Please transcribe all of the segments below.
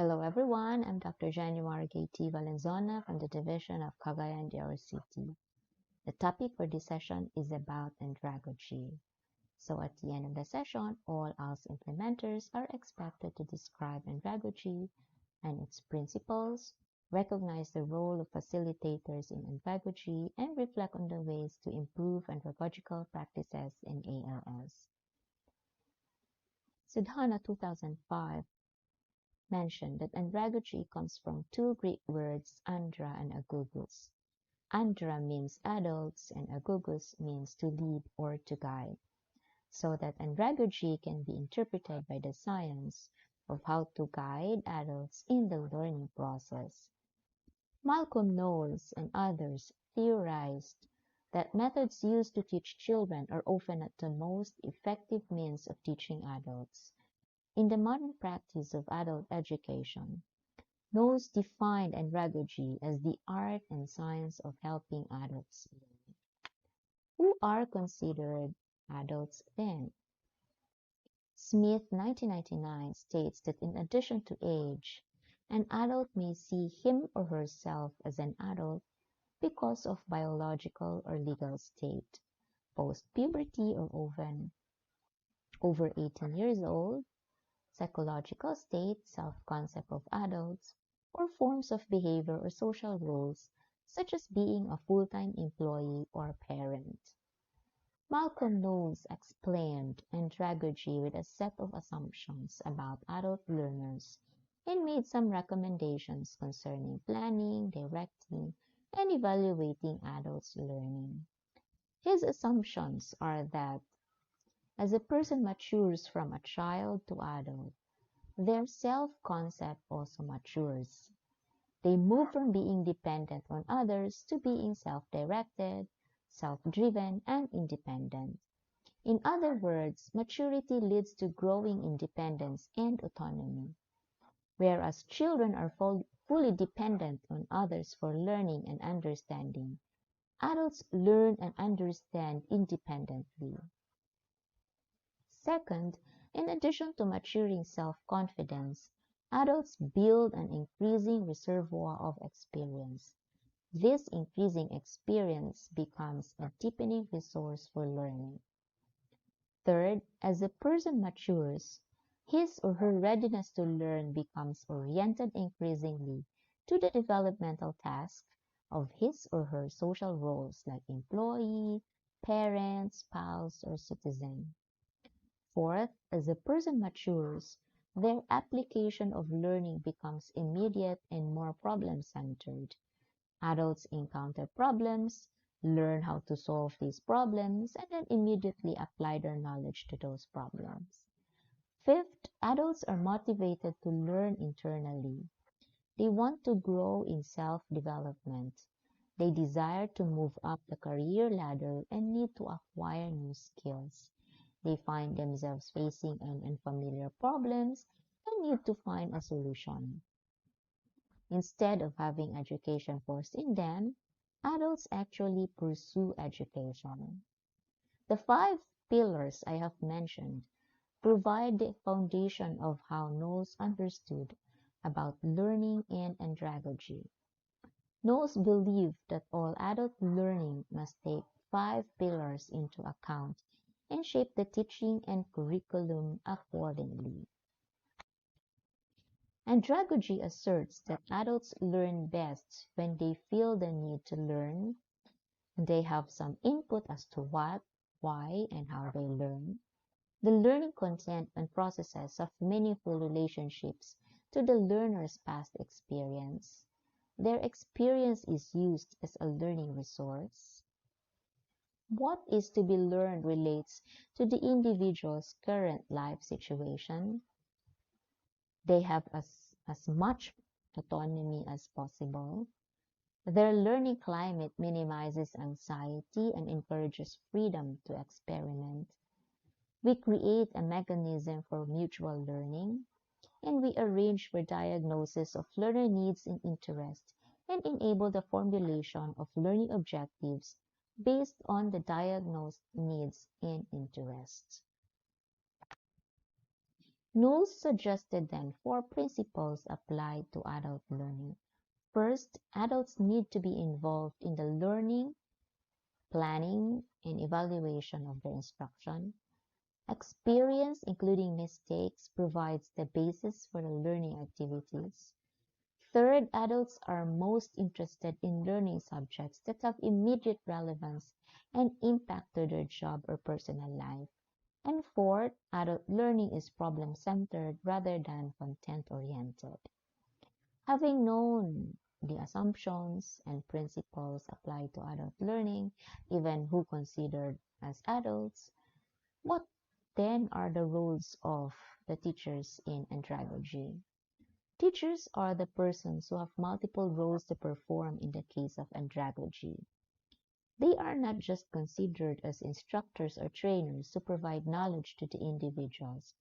Hello everyone, I'm Dr. January KT Valenzona from the Division of Cagayan de Oro City. The topic for this session is about andragogy. So at the end of the session, all ALS implementers are expected to describe andragogy and its principles, recognize the role of facilitators in andragogy, and reflect on the ways to improve andragogical practices in ALS. Sidhana 2005 mentioned that andragogy comes from two Greek words, andra and agogus. Andra means adults and agogus means to lead or to guide, so that andragogy can be interpreted by the science of how to guide adults in the learning process. Malcolm Knowles and others theorized that methods used to teach children are often not the most effective means of teaching adults. In the modern practice of adult education, Knowles defined andragogy as the art and science of helping adults learn. Who are considered adults then? Smith 1999 states that in addition to age, an adult may see him or herself as an adult because of biological or legal state, post-puberty or over 18 years old, psychological state, self-concept of adults, or forms of behavior or social roles, such as being a full-time employee or parent. Malcolm Knowles explained andragogy with a set of assumptions about adult learners and made some recommendations concerning planning, directing, and evaluating adults' learning. His assumptions are that as a person matures from a child to adult, their self-concept also matures. They move from being dependent on others to being self-directed, self-driven, and independent. In other words, maturity leads to growing independence and autonomy. Whereas children are fully dependent on others for learning and understanding, adults learn and understand independently. Second, in addition to maturing self-confidence, adults build an increasing reservoir of experience. This increasing experience becomes a deepening resource for learning. Third, as a person matures, his or her readiness to learn becomes oriented increasingly to the developmental task of his or her social roles like employee, parent, spouse, or citizen. Fourth, as a person matures, their application of learning becomes immediate and more problem-centered. Adults encounter problems, learn how to solve these problems, and then immediately apply their knowledge to those problems. Fifth, adults are motivated to learn internally. They want to grow in self-development. They desire to move up the career ladder and need to acquire new skills. They find themselves facing unfamiliar problems and need to find a solution. Instead of having education forced in them, adults actually pursue education. The five pillars I have mentioned provide the foundation of how Knowles understood about learning and andragogy. Knowles believed that all adult learning must take five pillars into account and shape the teaching and curriculum accordingly. Andragogy asserts that adults learn best when they feel the need to learn, they have some input as to what, why, and how they learn. The learning content and processes have meaningful relationships to the learner's past experience. Their experience is used as a learning resource. What is to be learned relates to the individual's current life situation. They have as much autonomy as possible. Their learning climate minimizes anxiety and encourages freedom to experiment. We create a mechanism for mutual learning, and we arrange for diagnosis of learner needs and interests and enable the formulation of learning objectives based on the diagnosed needs and interests. Knowles suggested then four principles applied to adult learning. First, adults need to be involved in the learning, planning, and evaluation of their instruction. Experience, including mistakes, provides the basis for the learning activities. Third, adults are most interested in learning subjects that have immediate relevance and impact to their job or personal life. And fourth, adult learning is problem-centered rather than content-oriented. Having known the assumptions and principles applied to adult learning, even who considered as adults, what then are the roles of the teachers in andragogy? Teachers are the persons who have multiple roles to perform in the case of andragogy. They are not just considered as instructors or trainers who provide knowledge to the individuals,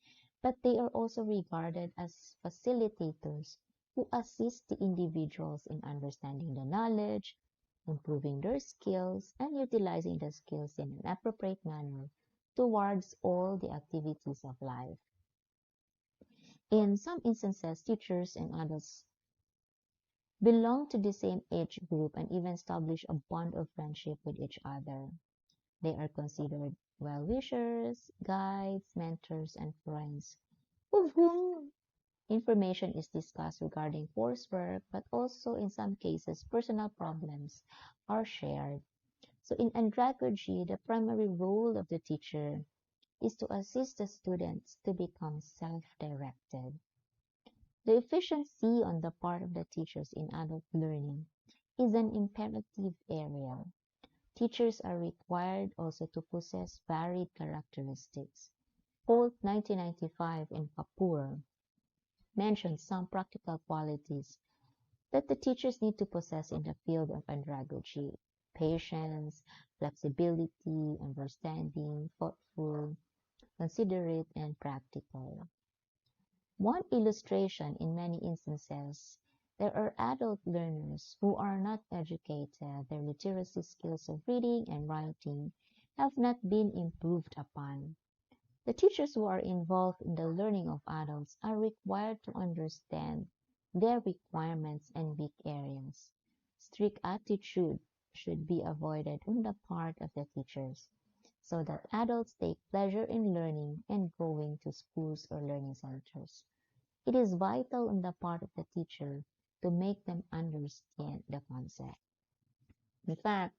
but they are also regarded as facilitators who assist the individuals in understanding the knowledge, improving their skills, and utilizing the skills in an appropriate manner towards all the activities of life. In some instances, teachers and adults belong to the same age group and even establish a bond of friendship with each other. They are considered well-wishers, guides, mentors, and friends, with whom information is discussed regarding coursework, but also in some cases personal problems are shared. So in andragogy, the primary role of the teacher is to assist the students to become self-directed. The efficiency on the part of the teachers in adult learning is an imperative area. Teachers are required also to possess varied characteristics. Holt 1995 and Kapoor mentioned some practical qualities that the teachers need to possess in the field of andragogy: patience, flexibility, understanding, thoughtful, considerate, and practical. One illustration: in many instances, there are adult learners who are not educated. Their literacy skills of reading and writing have not been improved upon. The teachers who are involved in the learning of adults are required to understand their requirements and weak areas. Strict attitude should be avoided on the part of the teachers so that adults take pleasure in learning and going to schools or learning centers. It is vital on the part of the teacher to make them understand the concept. In fact,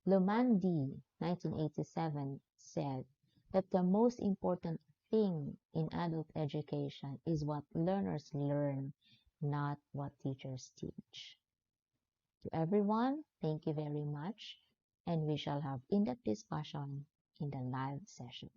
Lomandi, 1987, said that the most important thing in adult education is what learners learn, not what teachers teach. To everyone, thank you very much, and we shall have in-depth discussion in the live session.